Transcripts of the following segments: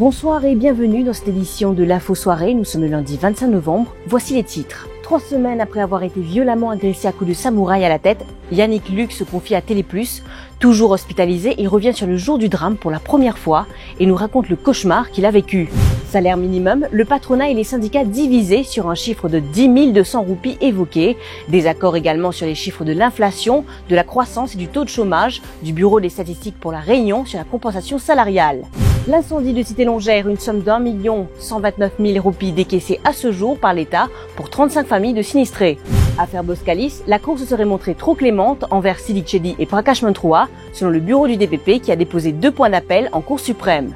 Bonsoir et bienvenue dans cette édition de l'Info Soirée. Nous sommes le lundi 25 novembre. Voici les titres. 3 semaines après avoir été violemment agressé à coups de samouraï à la tête, Yannick Luc se confie à Télé+. Toujours hospitalisé, il revient sur le jour du drame pour la première fois et nous raconte le cauchemar qu'il a vécu. Salaire minimum, le patronat et les syndicats divisés sur un chiffre de 10 200 roupies évoqué. Désaccord également sur les chiffres de l'inflation, de la croissance et du taux de chômage, du Bureau des statistiques pour la Réunion sur la compensation salariale. L'incendie de Cité Longère, une somme d'1 129 000 roupies décaissée à ce jour par l'État pour 35 familles de sinistrés. Affaire Boskalis, la Cour se serait montrée trop clémente envers Sidi Chedi et Prakash Mantroua, selon le bureau du DPP qui a déposé 2 points d'appel en Cour suprême.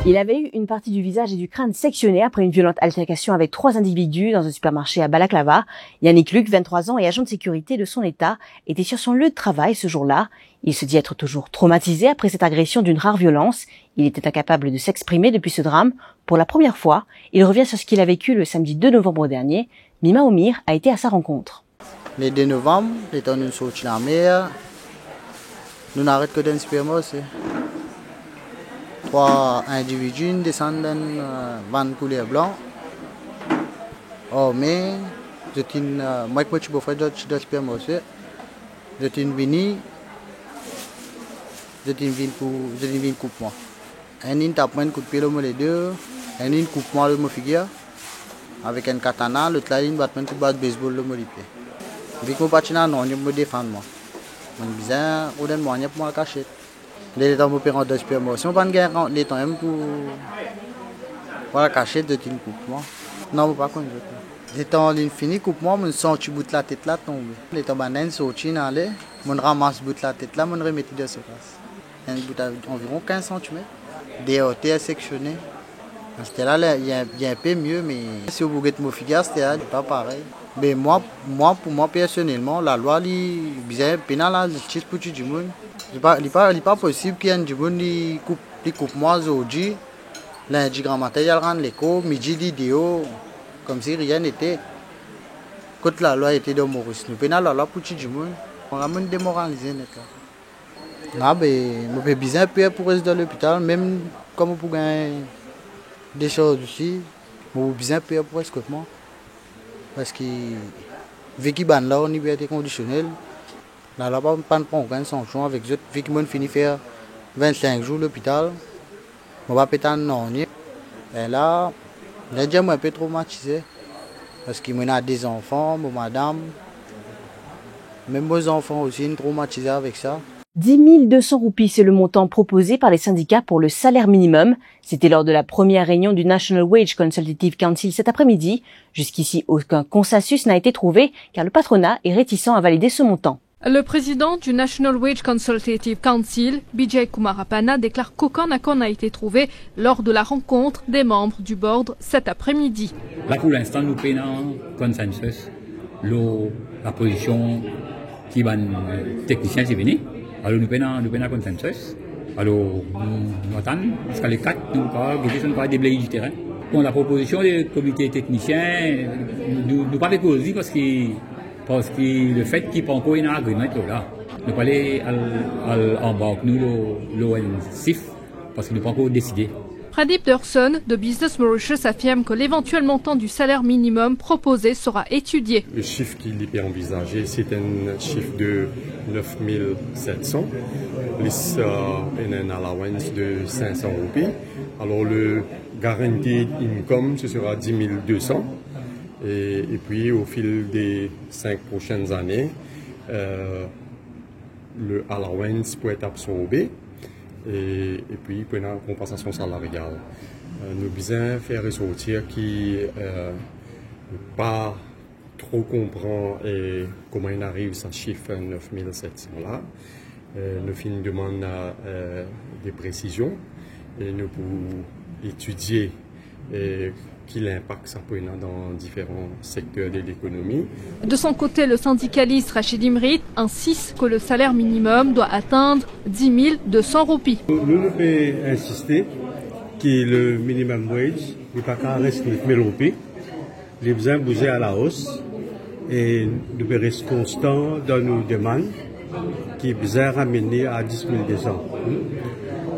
Il avait eu une partie du visage et du crâne sectionnés après une violente altercation avec 3 individus dans un supermarché à Balaklava. Yannick Luc, 23 ans et agent de sécurité de son État, était sur son lieu de travail ce jour-là. Il se dit être toujours traumatisé après cette agression d'une rare violence. Il était incapable de s'exprimer depuis ce drame. Pour la première fois, il revient sur ce qu'il a vécu le samedi 2 novembre dernier. Mima Omir a été à sa rencontre. Le 2 novembre, étant nous sortis la mer, nous n'arrêtons que d'un supermarché. 3 individus descendent d'un van couleur blanc. Oh, mais moi, je suis beau-frère de supermarché. Je suis venu. Je suis venu couper moi. Un tape un coup de pied les deux. Un coupe moi le figure. Avec un katana, l'autre là, il bat un coup de batte de baseball le pied. Vu que mon patin non, il me défend moi. Je suis bizarre, ou d'un moyen pour moi cacher. Les temps opérant de supermarché, on va gagner les temps même pour la cachette de une coupe moi. Non, pas contre. Les temps l'infini coupe moi, mon sang tu bout la tête là tombe. Les temps bananes sorti dans les, mon ramasse bout la tête là, mon remet de sa place. Un bout environ 15 cm. DOT sectionné. C'était là, il y a un peu mieux, mais si vous regardez mon figure, c'était pas pareil. Mais pour moi personnellement, la loi est bien pénale, c'est pour tout le monde. Il n'est pas possible qu'il y ait un monde qui coupe moi aujourd'hui. Lundi, grand matin, il rentre l'école, midi, l'idéo, comme si rien n'était. Quand la loi était de Maurice, nous pénal la loi pour tout le monde. On a même démoralisé. Ah, ben, je fais bien peur pour rester dans l'hôpital, même comme pour gagner des choses aussi. Je fais bien peur pour rester moi. Parce que, vu qu'il y a une liberté conditionnelle, là, là, pas aucun sanction avec eux. Vu qu'ils ont fini de faire 25 jours à l'hôpital, on va péter un non. Et là, j'ai déjà un peu traumatisé. Parce qu'il y a des enfants, madame. Même mes enfants aussi sont traumatisés avec ça. 10 200 roupies, c'est le montant proposé par les syndicats pour le salaire minimum. C'était lors de la première réunion du National Wage Consultative Council cet après-midi. Jusqu'ici, aucun consensus n'a été trouvé car le patronat est réticent à valider ce montant. Le président du National Wage Consultative Council, Bijay Kumarapana, déclare qu'aucun accord n'a été trouvé lors de la rencontre des membres du board cet après-midi. Là, pour l'instant, nous payons un consensus. La position qui est technicien, c'est venu. Alors, nous payons un consensus. Alors, nous attendons, parce que les 4, nous pas déblayer du terrain. Bon, la proposition des comités techniciens, nous pas déposée parce que le fait qu'il n'y a pas encore un agreement là, nous pas aller en banque, nous, l'ONCIF, parce qu'il n'a pas encore décidé. Pradip Durson de Business Mauritius affirme que l'éventuel montant du salaire minimum proposé sera étudié. Le chiffre qu'il est envisagé, c'est un chiffre de 9 700, plus un allowance de 500 roupies. Alors le guaranteed income, ce sera 10 200. Et puis au fil des 5 prochaines années, le allowance peut être absorbé. Et puis pour une compensation salariale. Nous besoin faire ressortir qui pas trop comprend comment il arrive à ce chiffre 9700 là. Nous finissons demande des précisions et nous pouvons étudier quel impact ça peut avoir dans différents secteurs de l'économie. De son côté, le syndicaliste Rachid Imrit insiste que le salaire minimum doit atteindre 10 200 roupies. Nous devons insister que le minimum wage n'est pas qu'à rester 9 000 roupies. Il a besoin de bouger à la hausse et nous devons rester constants dans nos demandes qui est besoin de ramener à 10 200.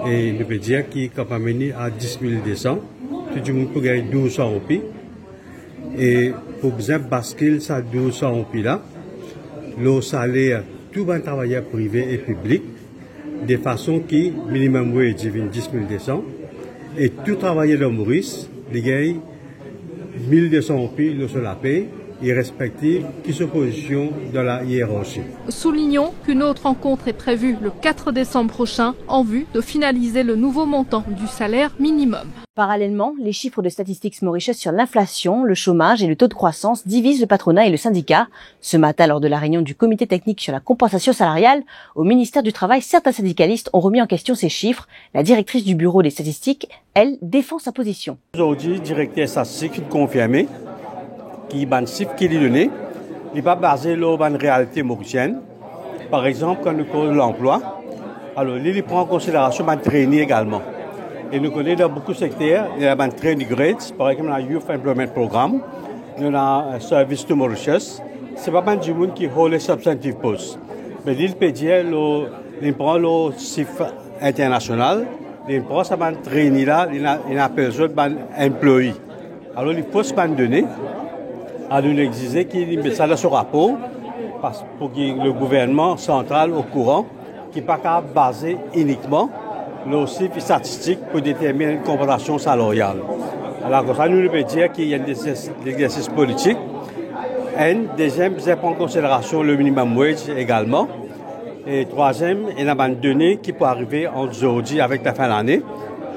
Et nous peut dire qu'il est capable de mener à 10 200. Tout le monde peut gagner 1200 roupies. Et pour bien basculer ça 1200 roupies là, le salaire, tout les travailleurs privés et publics, de façon qui minimum wage devient 10 200. Et tout travailleur de Maurice, il gagne 1200 roupies le seul à payer. Et respecter qui se position dans la hiérarchie. Soulignons qu'une autre rencontre est prévue le 4 décembre prochain en vue de finaliser le nouveau montant du salaire minimum. Parallèlement, les chiffres de Statistics Mauritius sur l'inflation, le chômage et le taux de croissance divisent le patronat et le syndicat. Ce matin, lors de la réunion du comité technique sur la compensation salariale, au ministère du Travail, certains syndicalistes ont remis en question ces chiffres. La directrice du bureau des statistiques, elle, défend sa position. Aujourd'hui, le directeur statistique confirmé qui est chiffre qui est donné, il n'est pas basé sur la réalité mauricienne. Par exemple, quand nous parlons de l'emploi, alors il prend en considération le training également. Et nous connaissons dans beaucoup de secteurs, il y a un training grades, par exemple le Youth Employment Programme, il y a un service to Mauritius. Ce n'est pas du monde qui hold les substantive posts. Mais il peut dire qu'il prend le chiffre international, il prend ce training là, il appelle ça un employé. Alors il faut se donner. À nous exiger qu'il mette ça dans ce rapport pour que le gouvernement central au courant qui n'est pas basé uniquement le chiffre statistique pour déterminer une comparaison salariale. Alors, ça nous veut dire qu'il y a des exercices politiques. Et deuxième, c'est prendre en considération le minimum wage également. Et troisième, il y a une donnée qui peut arriver en aujourd'hui avec la fin de l'année,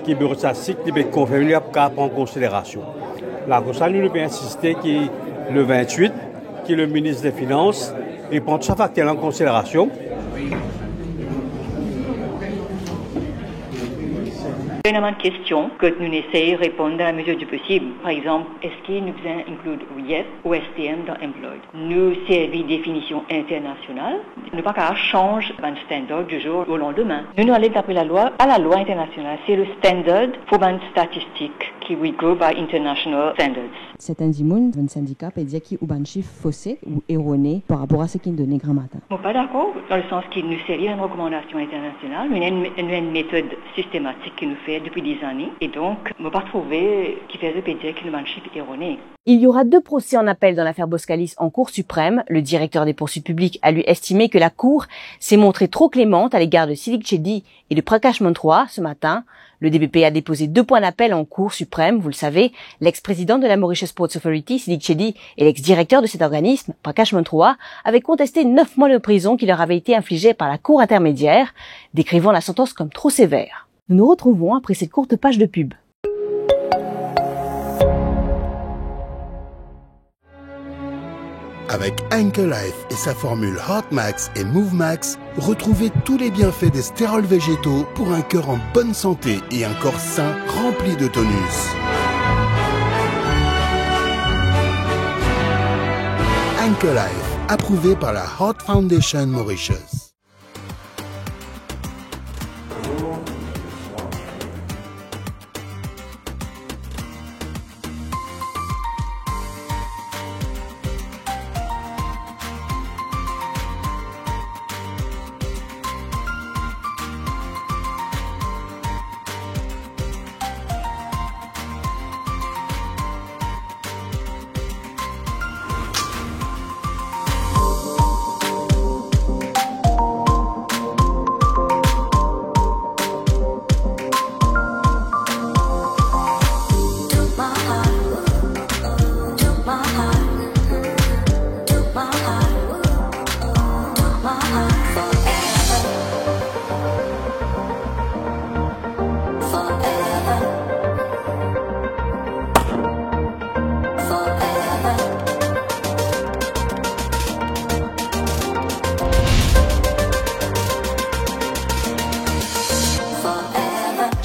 qui est bureau statistique qui peut confirmer pour prendre en considération. Alors, ça nous veut insister que le 28, qui est le ministre des Finances, il prend tout ça facteur en considération. Énormément de questions que nous essayons de répondre dans la mesure du possible. Par exemple, est-ce qu'il nous inclut RIEP ou STM dans Employed? Nous servons définition internationale. Nous ne pouvons pas changer un standard du jour au lendemain. Nous allons d'après la loi à la loi internationale. C'est le standard pour une statistique qui regroupe by international standards. C'est un dimoun, un syndicat, peut dire qu'il y a un chiffre faussé ou erroné par rapport à ce qu'il donne grand matin. Je ne suis pas d'accord, dans le sens qu'il nous sert une recommandation internationale, mais il y a une méthode systématique qui nous fait depuis des années, et donc, je ne pas trouvé qu'il faisait dire qu'il y a un chiffre erroné. Il y aura 2 procès en appel dans l'affaire Boscalis en Cour suprême. Le directeur des poursuites publiques a lui estimé que la Cour s'est montrée trop clémente à l'égard de Sidik Chedi et de Prakash Mantroa ce matin. Le DBP a déposé 2 points d'appel en Cour suprême, vous le savez. L'ex-président de la Mauritius Sports Authority, Sidik Chedi, et l'ex-directeur de cet organisme, Prakash Mantroa, avaient contesté 9 mois de prison qui leur avaient été infligés par la Cour intermédiaire, décrivant la sentence comme trop sévère. Nous nous retrouvons après cette courte page de pub. Avec Anchor Life et sa formule Heart Max et Move Max, retrouvez tous les bienfaits des stérols végétaux pour un cœur en bonne santé et un corps sain rempli de tonus. Anchor Life, approuvé par la Heart Foundation Mauritius.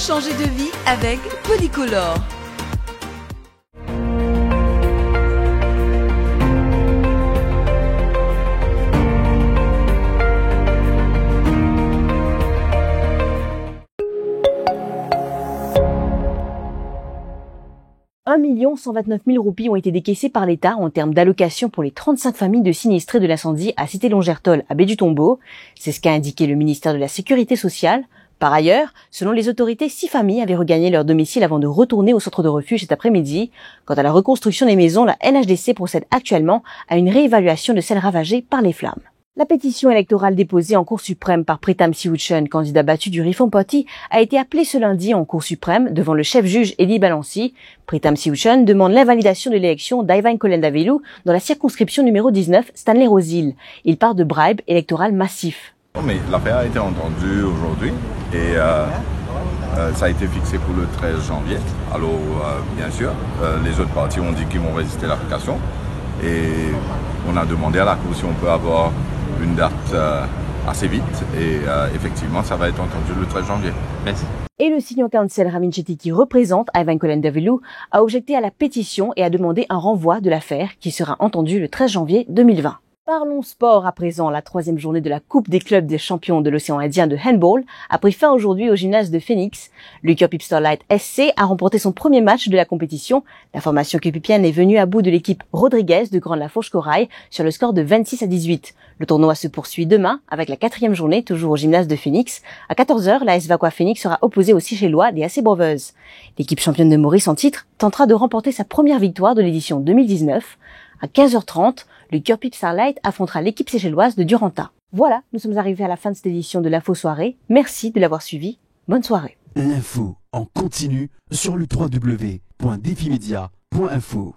Changer de vie avec Polycolor. « 1 129 000 roupies ont été décaissées par l'État en termes d'allocation pour les 35 familles de sinistrés de l'incendie à Cité-Longertol à Baie-du-Tombeau. C'est ce qu'a indiqué le ministère de la Sécurité sociale. Par ailleurs, selon les autorités, 6 familles avaient regagné leur domicile avant de retourner au centre de refuge cet après-midi. Quant à la reconstruction des maisons, la NHDC procède actuellement à une réévaluation de celles ravagées par les flammes. La pétition électorale déposée en Cour suprême par Pritam Siwuchen, candidat battu du Reform Party, a été appelée ce lundi en Cour suprême devant le chef juge Eddie Balanci. Pritam Siwuchen demande l'invalidation de l'élection d'Ivan Kolendavelou dans la circonscription numéro 19, Stanley Rose-Hill. Il parle de bribe électoral massif. Mais l'affaire a été entendue aujourd'hui et ça a été fixé pour le 13 janvier. Alors, bien sûr, les autres partis ont dit qu'ils vont résister à l'application et on a demandé à la Cour si on peut avoir une date assez vite et effectivement ça va être entendu le 13 janvier. Merci. Et le senior counsel Ramin Chetty, qui représente Ivan Kolendavelou, a objecté à la pétition et a demandé un renvoi de l'affaire qui sera entendu le 13 janvier 2020. Parlons sport à présent. La 3e journée de la Coupe des clubs des champions de l'océan Indien de handball a pris fin aujourd'hui au gymnase de Phoenix. Le Cup Starlight SC a remporté son premier match de la compétition. La formation cupipienne est venue à bout de l'équipe Rodriguez de Grande-Lafourche-Corail sur le score de 26-18. Le tournoi se poursuit demain avec la 4e journée toujours au gymnase de Phoenix. À 14h, l'AS Vacois Phoenix sera opposée aux Seychellois des AC Brovers. L'équipe championne de Maurice en titre tentera de remporter sa première victoire de l'édition 2019. À 15h30, le Cup Starlight affrontera l'équipe séchelloise de Duranta. Voilà, nous sommes arrivés à la fin de cette édition de l'Info Soirée. Merci de l'avoir suivi. Bonne soirée. L'info en continu sur le www.defimedia.info.